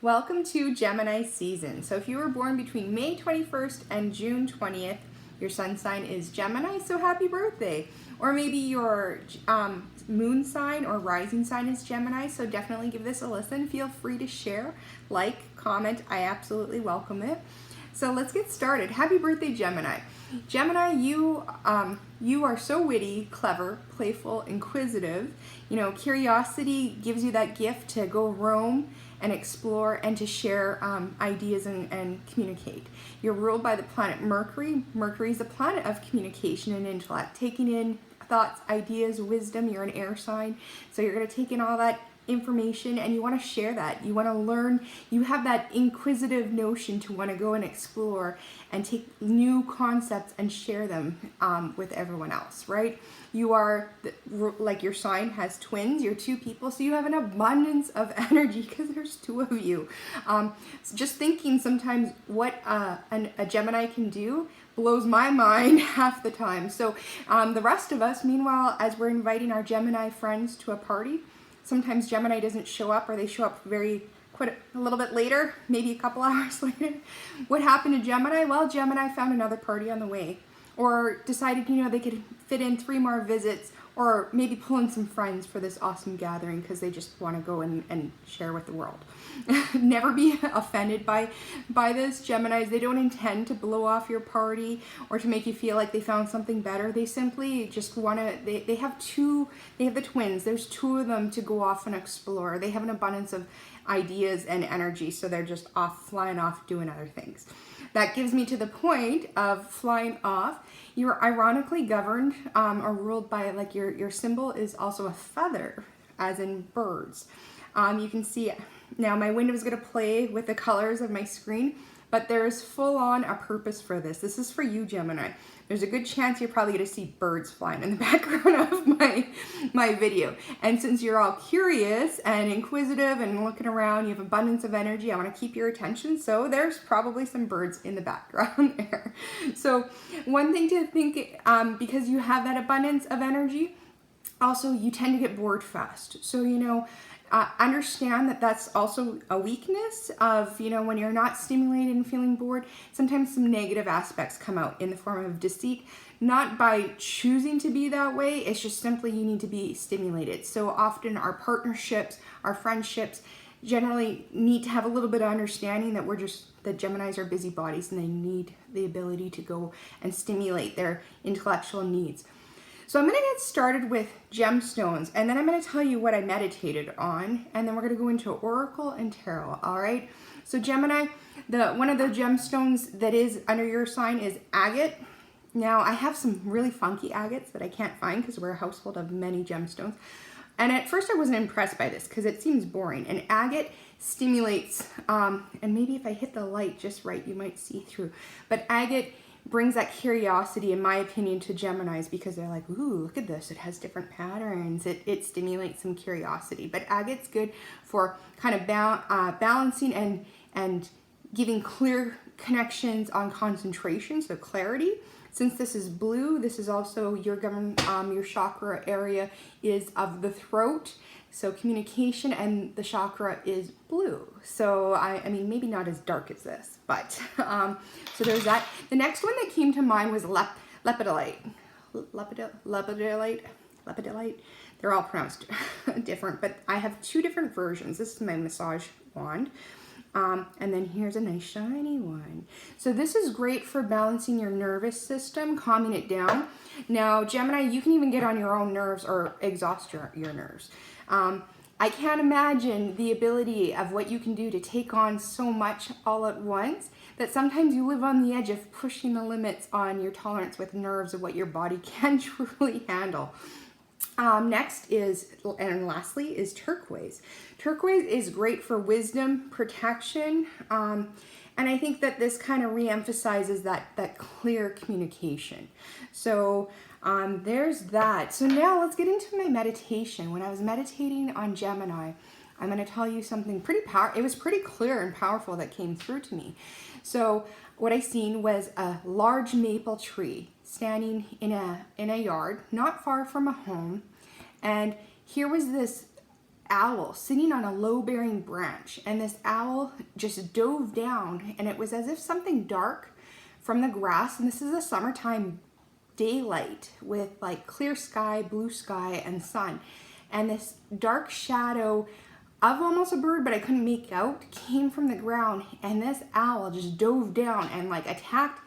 Welcome to Gemini season. So if you were born between May 21st and June 20th, your sun sign is Gemini, so happy birthday. Or maybe your moon sign or rising sign is Gemini, so definitely give this a listen. Feel free to share, like, comment. I absolutely welcome it. So let's get started. Happy birthday, Gemini. Gemini, you are so witty, clever, playful, inquisitive. You know, curiosity gives you that gift to go roam and explore and to share ideas and communicate. You're ruled by the planet Mercury. Mercury is a planet of communication and intellect, taking in thoughts, ideas, wisdom. You're an air sign, so you're going to take in all that information and you want to share that. You want to learn. You have that inquisitive notion to want to go and explore and take new concepts and share them with everyone else, right? You are, like your sign has twins, you're two people, so you have an abundance of energy because there's two of you. Just thinking sometimes what a Gemini can do blows my mind half the time. So the rest of us, meanwhile, as we're inviting our Gemini friends to a party, sometimes Gemini doesn't show up, or they show up quite a little bit later, maybe a couple hours later. What happened to Gemini? Well, Gemini found another party on the way, or decided, you know, they could fit in 3 more visits, or maybe pull in some friends for this awesome gathering because they just want to go and share with the world. Never be offended by this, Geminis. They don't intend to blow off your party or to make you feel like they found something better. They simply just want to, they have the twins. There's 2 of them to go off and explore. They have an abundance of ideas and energy, so they're just flying off doing other things. That gives me to the point of flying off. You're ironically governed or ruled by, like, your symbol is also a feather, as in birds. You can see now my window is going to play with the colors of my screen, but there's full on a purpose for this. This is for you, Gemini. There's a good chance you're probably going to see birds flying in the background of my video. And since you're all curious and inquisitive and looking around, you have abundance of energy, I want to keep your attention. So there's probably some birds in the background there. So one thing to think, because you have that abundance of energy, also you tend to get bored fast. So, you know, understand that that's also a weakness of, you know, when you're not stimulated and feeling bored, sometimes some negative aspects come out in the form of deceit, not by choosing to be that way. It's just simply you need to be stimulated. So often our partnerships, our friendships generally need to have a little bit of understanding that that Geminis are busybodies and they need the ability to go and stimulate their intellectual needs. So I'm going to get started with gemstones, and then I'm going to tell you what I meditated on, and then we're going to go into Oracle and Tarot, all right? So Gemini, one of the gemstones that is under your sign is agate. Now, I have some really funky agates that I can't find because we're a household of many gemstones. And at first I wasn't impressed by this because it seems boring. And agate stimulates, and maybe if I hit the light just right, you might see through. But agate brings that curiosity, in my opinion, to Geminis because they're like, ooh, look at this. It has different patterns. It stimulates some curiosity. But agate's good for kind of balancing and giving clear connections on concentration, so clarity. Since this is blue, this is also your chakra area is of the throat. So communication, and the chakra is blue. So I mean, maybe not as dark as this, but so there's that. The next one that came to mind was lepidolite. Lepidolite. They're all pronounced different, but I have 2 different versions. This is my massage wand. And then here's a nice shiny one. So this is great for balancing your nervous system, calming it down. Now, Gemini, you can even get on your own nerves or exhaust your nerves. I can't imagine the ability of what you can do to take on so much all at once that sometimes you live on the edge of pushing the limits on your tolerance with nerves of what your body can truly handle. Next is, and lastly, is turquoise. Turquoise is great for wisdom, protection, and I think that this kind of reemphasizes that clear communication. So there's that. So now let's get into my meditation. When I was meditating on Gemini, I'm going to tell you something pretty powerful. It was pretty clear and powerful that came through to me. So what I seen was a large maple tree standing in a yard, not far from a home. And here was this owl sitting on a low-bearing branch, and this owl just dove down, and it was as if something dark from the grass, and this is a summertime daylight with like clear sky, blue sky, and sun, and this dark shadow of almost a bird, but I couldn't make out, came from the ground, and this owl just dove down and like attacked,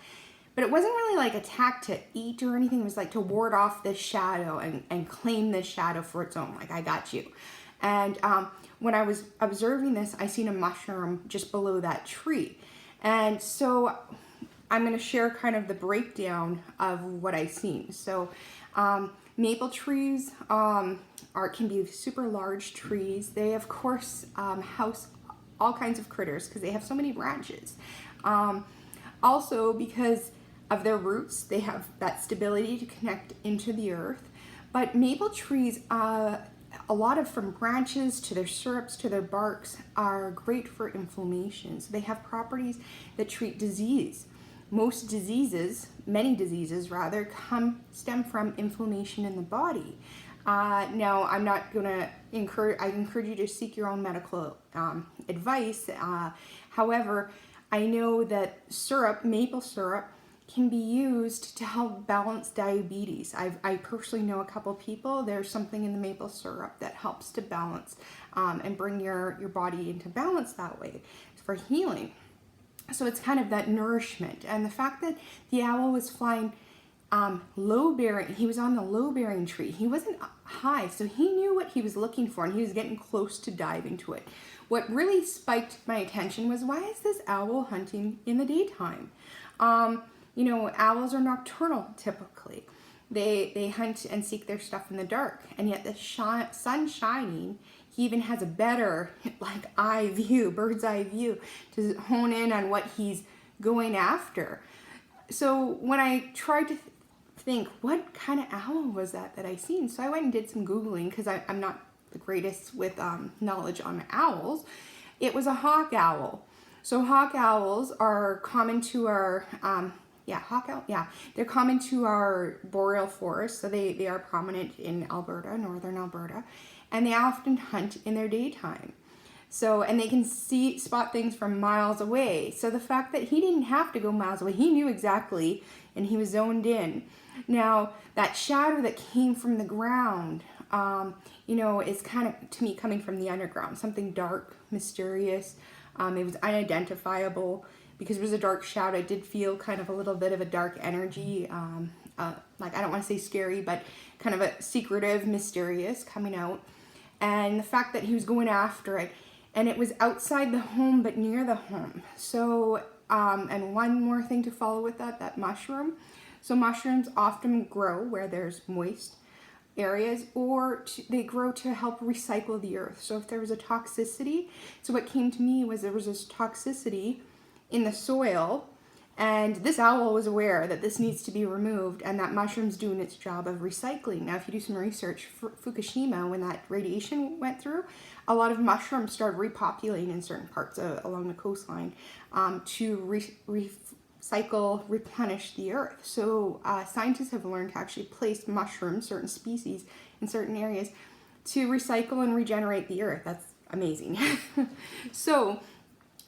but it wasn't really like attacked to eat or anything. It was like to ward off this shadow and claim this shadow for its own, like, I got you. And when I was observing this, I seen a mushroom just below that tree. And so I'm going to share kind of the breakdown of what I've seen. So maple trees can be super large trees. They, of course, house all kinds of critters because they have so many branches. Also, because of their roots, they have that stability to connect into the earth. But maple trees, a lot of, from branches to their syrups to their barks, are great for inflammation. So they have properties that treat disease. Most diseases, many diseases rather, stem from inflammation in the body. Now, I'm not going to I encourage you to seek your own medical advice. However, I know that maple syrup, can be used to help balance diabetes. I personally know a couple people. There's something in the maple syrup that helps to balance and bring your body into balance that way for healing. So it's kind of that nourishment. And the fact that the owl was flying low-bearing, he was on the low-bearing tree. He wasn't high, so he knew what he was looking for, and he was getting close to diving to it. What really spiked my attention was, why is this owl hunting in the daytime? You know, owls are nocturnal typically. They hunt and seek their stuff in the dark, and yet the sun shining, he even has a better bird's eye view to hone in on what he's going after. So when I tried to think, what kind of owl was that I seen? So I went and did some Googling, because I'm not the greatest with knowledge on owls. It was a hawk owl. So hawk owls are common to our they're common to our boreal forests. So they are prominent in Alberta, northern Alberta, and they often hunt in their daytime. So, and they can spot things from miles away. So the fact that he didn't have to go miles away, he knew exactly, and he was zoned in. Now, that shadow that came from the ground, is kind of, to me, coming from the underground, something dark, mysterious. It was unidentifiable because it was a dark shadow. It did feel kind of a little bit of a dark energy, I don't want to say scary, but kind of a secretive, mysterious coming out. And the fact that he was going after it, and it was outside the home, but near the home. So, and one more thing to follow with that mushroom. So mushrooms often grow where there's moist areas, or they grow to help recycle the earth. So if there was a toxicity, so what came to me was there was this toxicity in the soil, and this owl was aware that this needs to be removed, and that mushroom's doing its job of recycling. Now, if you do some research, for Fukushima, when that radiation went through, a lot of mushrooms started repopulating in certain parts along the coastline to recycle, replenish the earth. So scientists have learned to actually place mushrooms, certain species, in certain areas to recycle and regenerate the earth. That's amazing. So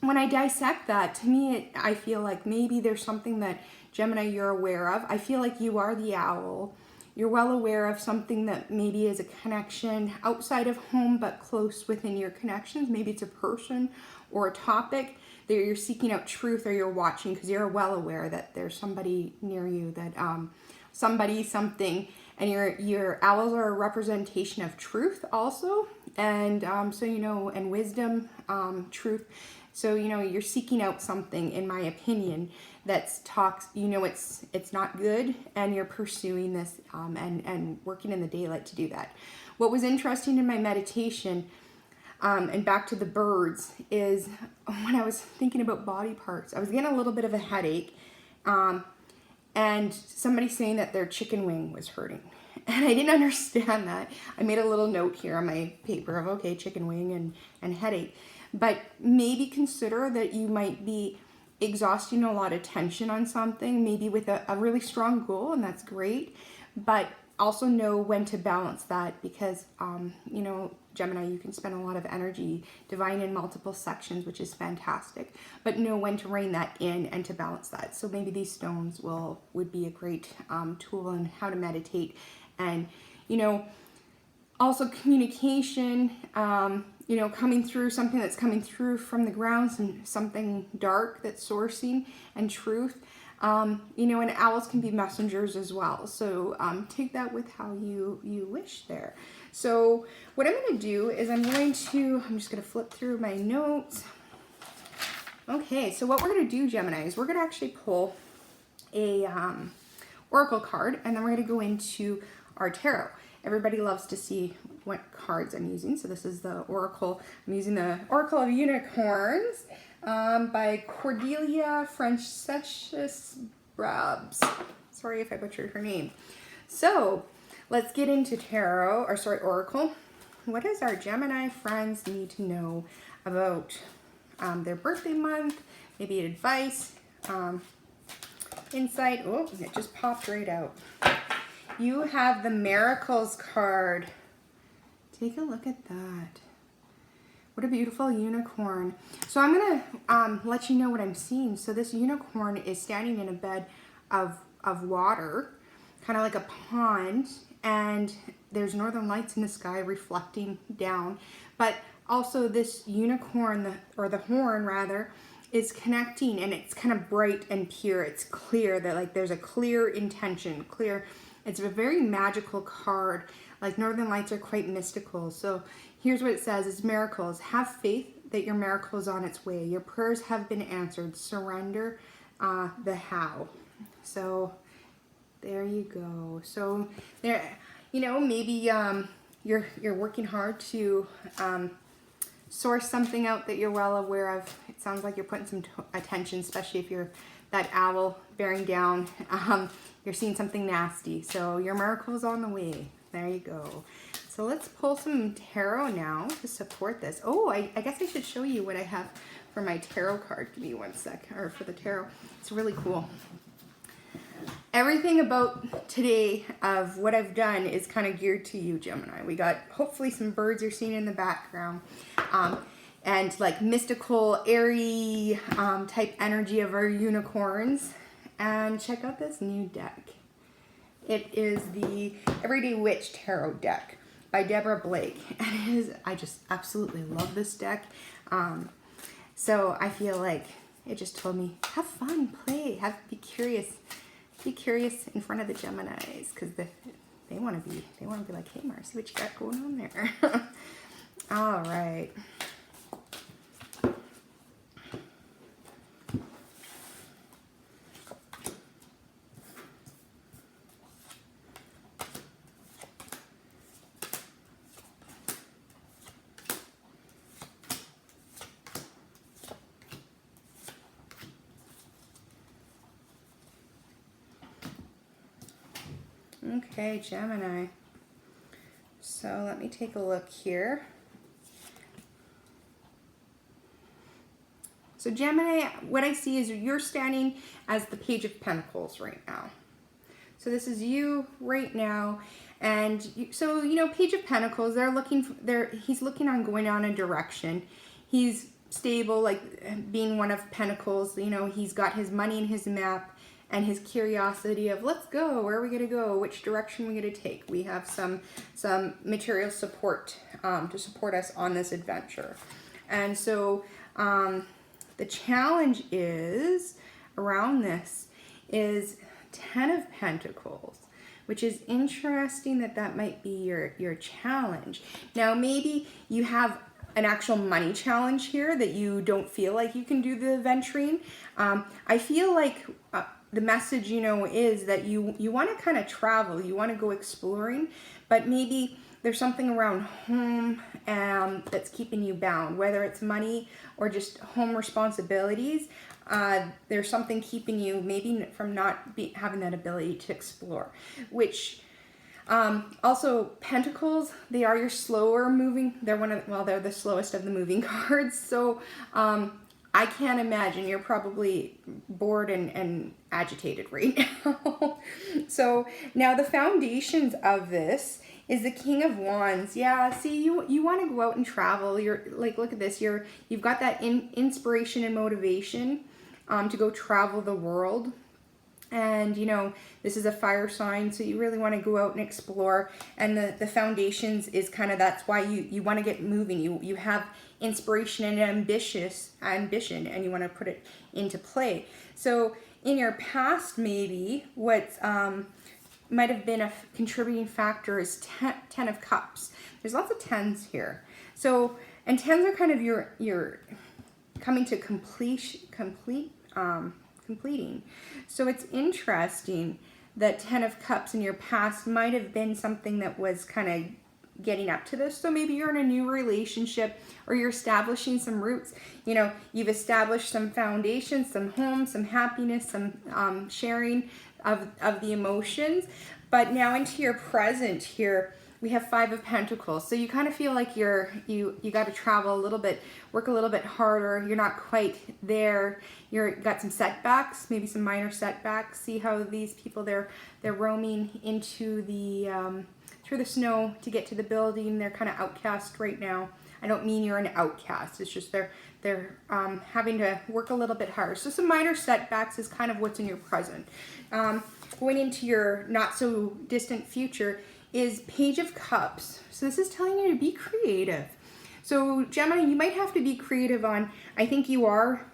when I dissect that, to me, I feel like maybe there's something that, Gemini, you're aware of. I feel like you are the owl. You're well aware of something that maybe is a connection outside of home, but close within your connections. Maybe it's a person or a topic that you're seeking out truth, or you're watching because you're well aware that there's somebody near you, that something, and your owls are a representation of truth also, and and wisdom, truth. So, you're seeking out something, in my opinion, that's it's not good, and you're pursuing this and working in the daylight to do that. What was interesting in my meditation, and back to the birds, is when I was thinking about body parts, I was getting a little bit of a headache, and somebody saying that their chicken wing was hurting. And I didn't understand that. I made a little note here on my paper of, okay, chicken wing and headache. But maybe consider that you might be exhausting a lot of tension on something, maybe with a really strong goal, and that's great. But also know when to balance that because, you know, Gemini, you can spend a lot of energy, divine in multiple sections, which is fantastic, but know when to rein that in and to balance that. So maybe these stones would be a great tool in how to meditate and, you know, also communication, you know, coming through something that's coming through from the ground, something dark that's sourcing and truth. You know, and owls can be messengers as well. So take that with how you wish there. So what I'm going to do is I'm just going to flip through my notes. Okay, so what we're going to do, Gemini, is we're going to actually pull a oracle card, and then we're going to go into our tarot. Everybody loves to see what cards I'm using. So this is the oracle. I'm using the Oracle of Unicorns by Cordelia Franceschus Brabs. Sorry if I butchered her name. So let's get into tarot, or sorry, oracle. What does our Gemini friends need to know about their birthday month? Maybe advice, insight. Oh, it just popped right out. You have the Miracles card. Take a look at that. What a beautiful unicorn. So I'm going to let you know what I'm seeing. So this unicorn is standing in a bed of water, kind of like a pond, and there's northern lights in the sky reflecting down. But also this unicorn, or the horn rather, is connecting, and it's kind of bright and pure. It's clear that like there's a clear intention, clear. It's a very magical card. Like northern lights are quite mystical. So here's what it says. It's miracles. Have faith that your miracle is on its way. Your prayers have been answered. Surrender the how. So there you go. So there, you know, maybe you're working hard to source something out that you're well aware of. It sounds like you're putting some attention, especially if you're that owl bearing down. You're seeing something nasty. So your miracle is on the way. There you go. So let's pull some tarot now to support this. Oh, I guess I should show you what I have for my tarot card. Give me one sec, or for the tarot. It's really cool. Everything about today of what I've done is kind of geared to you, Gemini. We got hopefully some birds you're seeing in the background. And like mystical, airy type energy of our unicorns. And check out this new deck. It is the Everyday Witch Tarot deck by Deborah Blake. And it is, I just absolutely love this deck. So I feel like it just told me, have fun, play, be curious. Be curious in front of the Geminis, because they want to be like, hey Mar, see what you got going on there. All right. Okay, Gemini. So let me take a look here. So Gemini, what I see is you're standing as the Page of Pentacles right now. So this is you right now, and so you know, Page of Pentacles. He's looking on going on a direction. He's stable, like being one of Pentacles. You know, he's got his money in his map. And his curiosity of, let's go, where are we going to go, which direction are we going to take. We have some material support to support us on this adventure. And so the challenge is, around this, is 10 of Pentacles, which is interesting that might be your challenge. Now, maybe you have an actual money challenge here that you don't feel like you can do the venturing. I feel like the message, you know, is that you want to kind of travel, you want to go exploring, but maybe there's something around home that's keeping you bound, whether it's money or just home responsibilities. There's something keeping you maybe from not having that ability to explore, which also Pentacles, they are your slower moving, they're the slowest of the moving cards. So I can't imagine. You're probably bored and agitated right now. So now the foundations of this is the King of Wands. Yeah, see, you want to go out and travel. You're like, look at this. You've got that inspiration and motivation to go travel the world. And you know, this is a fire sign, so you really want to go out and explore. And the foundations is kind of, that's why you want to get moving. You have inspiration and ambition, and you want to put it into play. So in your past, maybe what might have been a contributing factor is 10 of Cups. There's lots of 10s here. So, and 10s are kind of your coming to completing. So it's interesting that 10 of Cups in your past might have been something that was kind of getting up to this. So maybe you're in a new relationship, or you're establishing some roots. You know, you've established some foundations, some home, some happiness, some sharing of the emotions. But now into your present here, we have 5 of Pentacles. So you kind of feel like you got to travel a little bit, work a little bit harder. You're not quite there. You're got some setbacks, maybe some minor setbacks. See how these people, they're roaming into the through the snow to get to the building. They're kind of outcast right now. I don't mean you're an outcast. It's just they're having to work a little bit harder. So some minor setbacks is kind of what's in your present. Going into your not so distant future is Page of Cups. So this is telling you to be creative. So Gemini, you might have to be creative on, I think you are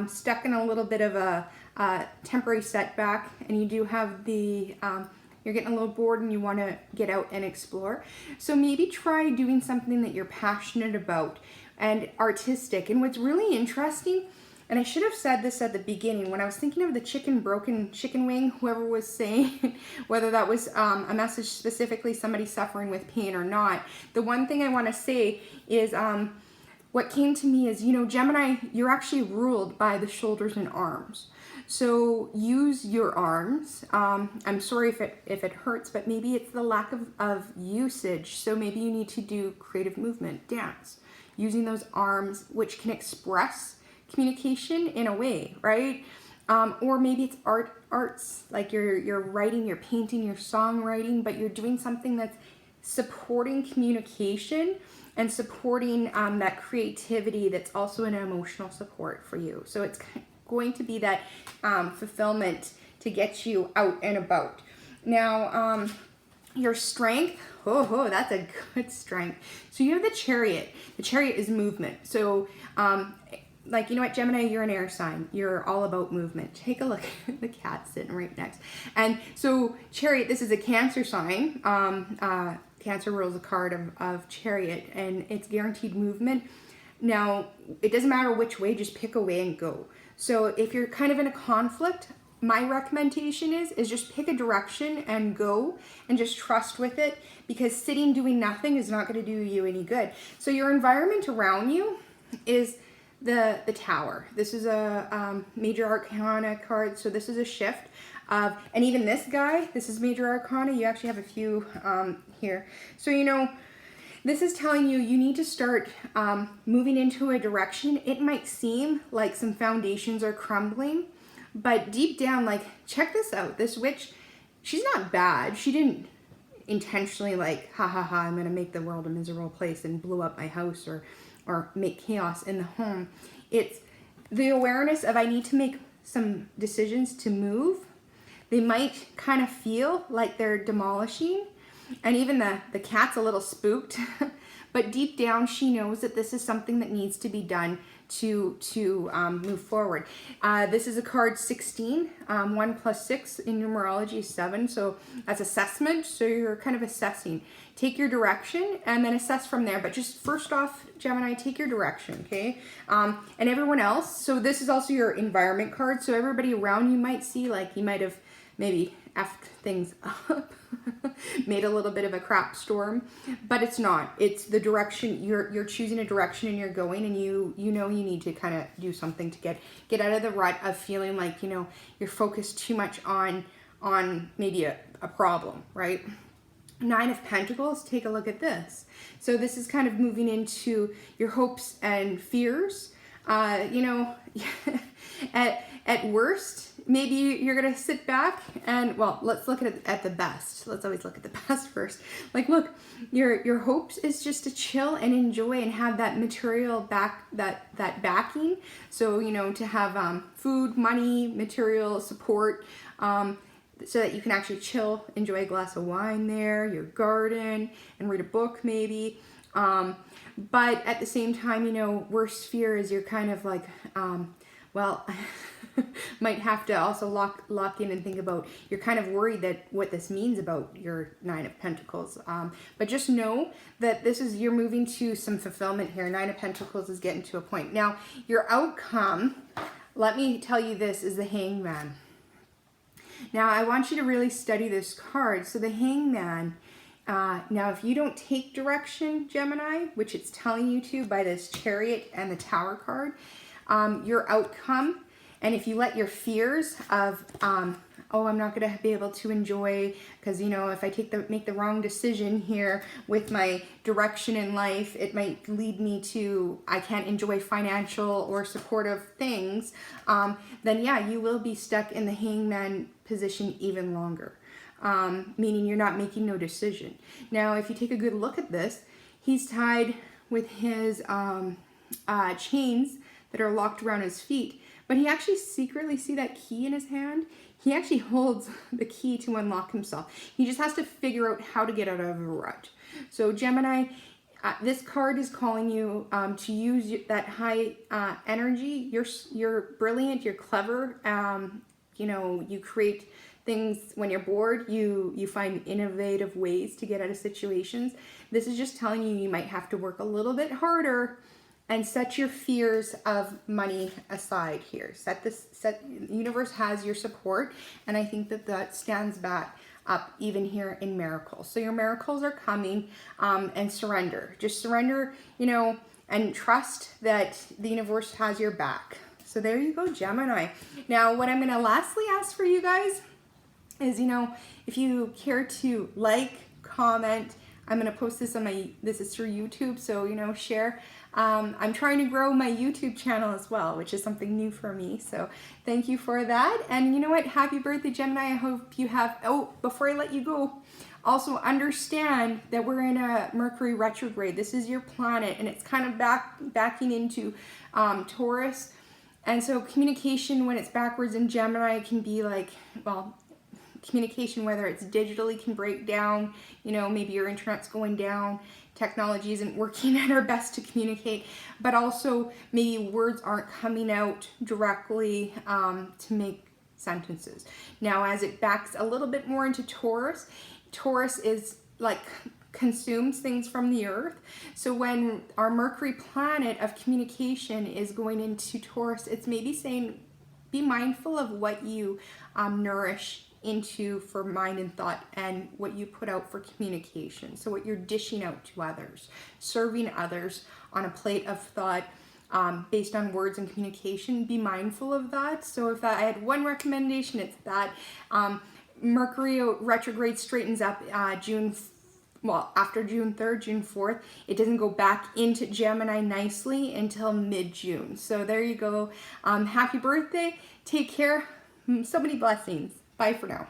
stuck in a little bit of a temporary setback, and you do have the, you're getting a little bored and you want to get out and explore. So maybe try doing something that you're passionate about and artistic. And what's really interesting, and I should have said this at the beginning, when I was thinking of the broken chicken wing, whoever was saying, whether that was a message specifically somebody suffering with pain or not, the one thing I want to say is what came to me is, you know, Gemini, you're actually ruled by the shoulders and arms. So use your arms. I'm sorry if it hurts, but maybe it's the lack of usage. So maybe you need to do creative movement, dance, using those arms, which can express communication in a way, right? Or maybe it's arts, like you're writing, you're painting, you're songwriting, but you're doing something that's supporting communication and supporting that creativity that's also an emotional support for you. So it's going to be that fulfillment to get you out and about. Now, your strength, that's a good strength. So you have the Chariot. The Chariot is movement. So like, you know what, Gemini, you're an air sign. You're all about movement. Take a look at the cat sitting right next. And so Chariot, this is a Cancer sign. Cancer rules a card of Chariot, and it's guaranteed movement. Now, it doesn't matter which way, just pick a way and go. So if you're kind of in a conflict, my recommendation is just pick a direction and go, and just trust with it, because sitting doing nothing is not going to do you any good. So your environment around you is the Tower. This is a major arcana card, so this is a shift of, and even this guy, this is major arcana. You actually have a few here. So, you know, this is telling you need to start moving into a direction. It might seem like some foundations are crumbling, but deep down, like, check this out. This witch, she's not bad. She didn't intentionally, like, I'm going to make the world a miserable place and blow up my house or make chaos in the home. It's the awareness of, I need to make some decisions to move. They might kind of feel like they're demolishing, and even the cat's a little spooked, but deep down she knows that this is something that needs to be done to move forward. This is a card 16. 1 plus 6 in numerology is 7, so that's assessment. So you're kind of assessing. Take your direction and then assess from there. But just first off, Gemini, take your direction, okay? And everyone else. So this is also your environment card. So everybody around you might see, like, you might have maybe effed things up, made a little bit of a crap storm, but it's not. It's the direction. You're choosing a direction and you're going, and you know you need to kind of do something to get out of the rut of feeling like, you know, you're focused too much on maybe a problem, right? 9 of Pentacles, take a look at this. So this is kind of moving into your hopes and fears. You know, at worst, maybe you're gonna sit back and, well, let's look at the best. Let's always look at the best first. Like, look, your hopes is just to chill and enjoy and have that material that backing. So, you know, to have food, money, material support, so that you can actually chill, enjoy a glass of wine there, your garden, and read a book maybe. But at the same time, you know, worst fear is you're kind of like, well, might have to also lock in and think about, you're kind of worried that what this means about your Nine of Pentacles. But just know that you're moving to some fulfillment here. Nine of Pentacles is getting to a point. Now, your outcome, let me tell you this, is the Hangman. Now, I want you to really study this card. So the Hangman, now if you don't take direction, Gemini, which it's telling you to by this Chariot and the Tower card, your outcome, and if you let your fears of, oh, I'm not going to be able to enjoy, because, you know, if I make the wrong decision here with my direction in life, it might lead me to, I can't enjoy financial or supportive things, then yeah, you will be stuck in the Hangman position even longer. Meaning you're not making no decision. Now, if you take a good look at this, he's tied with his chains that are locked around his feet, but he actually secretly, see that key in his hand? He actually holds the key to unlock himself. He just has to figure out how to get out of a rut. So Gemini, this card is calling you to use that high energy. You're brilliant, you're clever, you know, you create things when you're bored, you find innovative ways to get out of situations. This is just telling you might have to work a little bit harder and set your fears of money aside here. The universe has your support, and I think that stands back up even here in miracles. So your miracles are coming, and surrender. Just surrender, you know, and trust that the universe has your back. So there you go, Gemini. Now, what I'm gonna lastly ask for you guys is, you know, if you care to like, comment, I'm gonna post this on this is through YouTube, so, you know, share. I'm trying to grow my YouTube channel as well, which is something new for me, so thank you for that. And you know what, happy birthday, Gemini. I hope you have, oh, before I let you go, also understand that we're in a Mercury retrograde. This is your planet, and it's kind of backing into Taurus. And so communication, when it's backwards in Gemini, can be like, well, communication, whether it's digitally, can break down. You know, maybe your internet's going down, technology isn't working at our best to communicate, but also maybe words aren't coming out directly to make sentences. Now, as it backs a little bit more into Taurus, Taurus is like consumes things from the earth. So when our Mercury planet of communication is going into Taurus, it's maybe saying, be mindful of what you nourish into for mind and thought, and what you put out for communication. So what you're dishing out to others, serving others on a plate of thought based on words and communication, be mindful of that. So if I had one recommendation, it's that Mercury retrograde straightens up after June 3rd, June 4th. It doesn't go back into Gemini nicely until mid-June. So there you go. Happy birthday. Take care. So many blessings. Bye for now.